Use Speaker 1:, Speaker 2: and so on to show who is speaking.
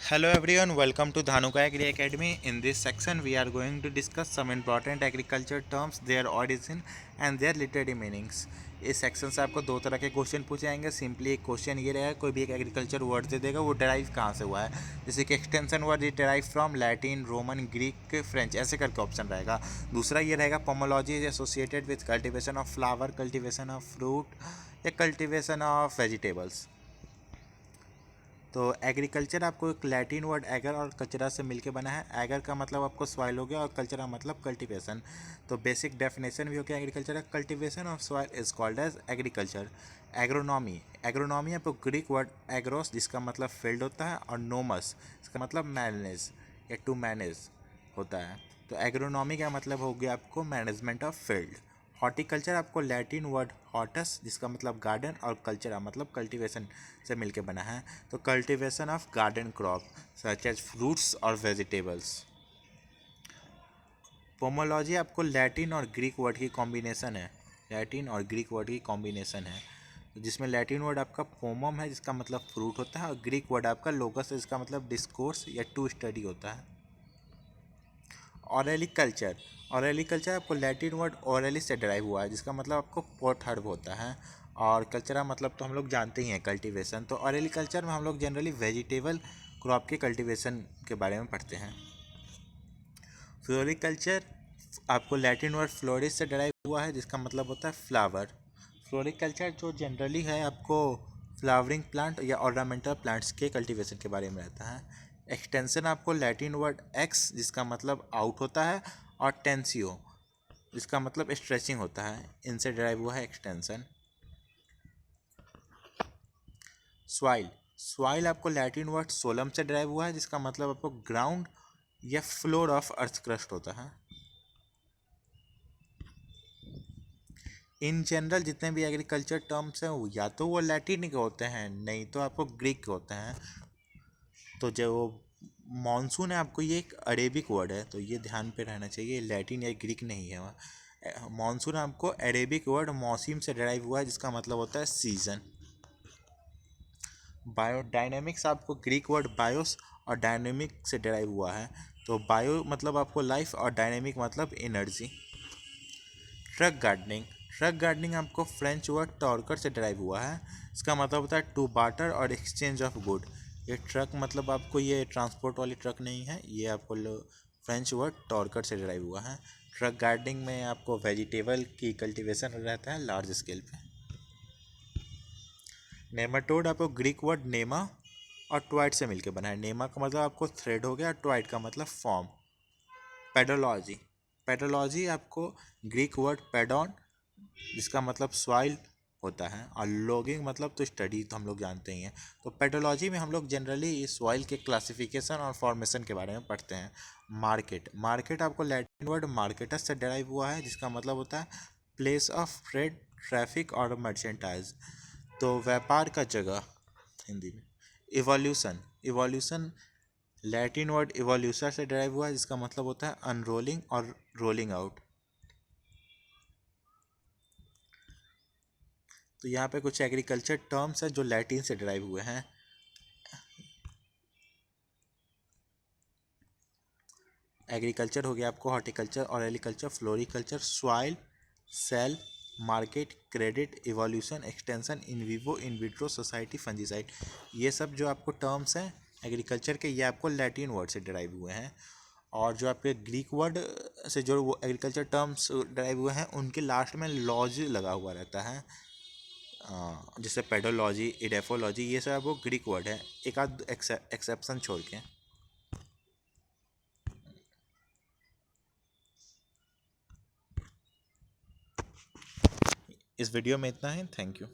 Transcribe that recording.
Speaker 1: Hello everyone, welcome to Dhanuka Agri Academy. In this section, we are going to discuss some important agriculture terms, their origin and their literary meanings. इस section से आपको दो तरह के question पूछे जाएंगे। Simply एक question ये रहेगा, कोई भी एक एग्रीकल्चर वर्ड दे देगा, वो डेराइव कहाँ से हुआ है। जैसे कि extension word is derive from Latin, Roman, Greek, French, ऐसे करके ऑप्शन रहेगा। दूसरा ये रहेगा, pomology is associated with cultivation of flower, cultivation of fruit या कल्टिवेशन ऑफ वेजिटेबल्स। तो एग्रीकल्चर आपको एक लैटिन वर्ड एगर और कचरा से मिलके बना है। एगर का मतलब आपको सॉइल हो गया और कल्चर का मतलब कल्टीवेशन। तो बेसिक डेफिनेशन भी हो गया एग्रीकल्चर का, cultivation of soil is called as agriculture. Agronomy, agronomy आपको ग्रीक वर्ड एग्रोस जिसका मतलब फील्ड होता है और नोमस इसका मतलब मैनेज या टू मैनेज होता है। तो एग्रोनॉमी का मतलब हो गया आपको मैनेजमेंट ऑफ फील्ड। हॉर्टिकल्चर आपको लैटिन वर्ड हॉर्टस जिसका मतलब गार्डन और कल्चर का मतलब कल्टीवेशन से मिलके बना है। तो cultivation of garden crop such as fruits और वेजिटेबल्स। पोमोलॉजी आपको लैटिन और ग्रीक वर्ड की कॉम्बिनेशन है। लैटिन और ग्रीक वर्ड की कॉम्बिनेशन है, जिसमें लैटिन वर्ड आपका पोमम है जिसका मतलब फ्रूट होता है और ग्रीक वर्ड आपका लोगस है जिसका मतलब डिस्कोर्स या टू स्टडी होता है। ऑरेलिकल्चर, ऑरेलिकल्चर आपको लैटिन वर्ड ऑरेलिस से डराइव हुआ है जिसका मतलब आपको पॉट हर्ब होता है। और कल्चरा मतलब तो हम लोग जानते ही हैं कल्टीवेशन। तो ऑरेलिकल्चर में हम लोग जनरली वेजिटेबल क्रॉप के कल्टीवेशन के बारे में पढ़ते हैं। फ्लोरिकल्चर आपको लैटिन वर्ड फ्लोरिस से डराइव हुआ है जिसका मतलब होता है फ्लावर। फ्लोरिकल्चर जो जनरली है आपको फ्लावरिंग प्लांट या ऑर्नामेंटल प्लांट्स के कल्टीवेशन के बारे में रहता है। एक्सटेंशन आपको लैटिन वर्ड एक्स जिसका मतलब आउट होता है और टेंसियो जिसका मतलब स्ट्रेचिंग होता है, इनसे डराइव हुआ है एक्सटेंशन। स्वाइल, स्वाइल आपको लैटिन वर्ड सोलम से डराइव हुआ है जिसका मतलब आपको ग्राउंड या फ्लोर ऑफ अर्थ क्रस्ट होता है। इन जनरल जितने भी एग्रीकल्चर टर्म्स हैं वो या तो वो लैटिन के होते हैं, नहीं तो आपको ग्रीक के होते हैं। तो जो मानसून है आपको ये एक अरेबिक वर्ड है, तो ये ध्यान पे रहना चाहिए, लैटिन या ग्रीक नहीं है। मानसून आपको अरेबिक वर्ड मौसम से डराइव हुआ है जिसका मतलब होता है सीजन। बायोडायनेमिक्स आपको ग्रीक वर्ड बायोस और डायनेमिक से डराइव हुआ है। तो बायो मतलब आपको लाइफ और डायनेमिक मतलब energy. Truck gardening, truck gardening आपको फ्रेंच वर्ड टॉर्कर से डराइव हुआ है। इसका मतलब होता है टू बार्टर और एक्सचेंज ऑफ गुड। ये ट्रक मतलब आपको ये ट्रांसपोर्ट वाली ट्रक नहीं है, ये आपको फ्रेंच वर्ड टॉर्कर से डराइव हुआ है। ट्रक गार्डनिंग में आपको वेजिटेबल की कल्टीवेशन रहता है लार्ज स्केल पे। नेमाटोड आपको ग्रीक वर्ड नेमा और ट्वाइट से मिलकर बना है। नेमा का मतलब आपको थ्रेड हो गया, ट्वाइट का मतलब फॉर्म। पेडोलॉजी, पेडोलॉजी आपको ग्रीक वर्ड पेडॉन जिसका मतलब सॉइल होता है और लॉगिंग मतलब तो स्टडी तो हम लोग जानते ही हैं। तो पेडोलॉजी में हम लोग जनरली इस सॉइल के क्लासिफिकेशन और फॉर्मेशन के बारे में पढ़ते हैं। मार्केट, मार्केट आपको लैटिन वर्ड मार्केटस से डराइव हुआ है जिसका मतलब होता है प्लेस ऑफ ट्रेड, ट्रैफिक और मर्चेंटाइज। तो व्यापार का जगह हिंदी में। Evolution, evolution Latin word evolution से डराइव हुआ है जिसका मतलब होता है अनरोलिंग और रोलिंग आउट। तो यहाँ पे कुछ एग्रीकल्चर टर्म्स हैं जो लैटिन से डराइव हुए हैं। एग्रीकल्चर हो गया आपको हॉर्टिकल्चर और agriculture, floriculture, soil, cell, market, credit, evolution, extension, in vivo, in vitro, society, fungicide. ये सब जो आपको टर्म्स हैं एग्रीकल्चर के, ये आपको लैटिन वर्ड से डराइव हुए हैं। और जो आपके ग्रीक वर्ड से जो वो एग्रीकल्चर टर्म्स डराइव हुए हैं उनके लास्ट में लॉज लगा हुआ रहता है। जैसे पेडोलॉजी, इडेफोलॉजी, ये सब वो ग्रीक वर्ड है, एक आध एक्सेप्शन छोड़ के। इस वीडियो में इतना ही, थैंक यू।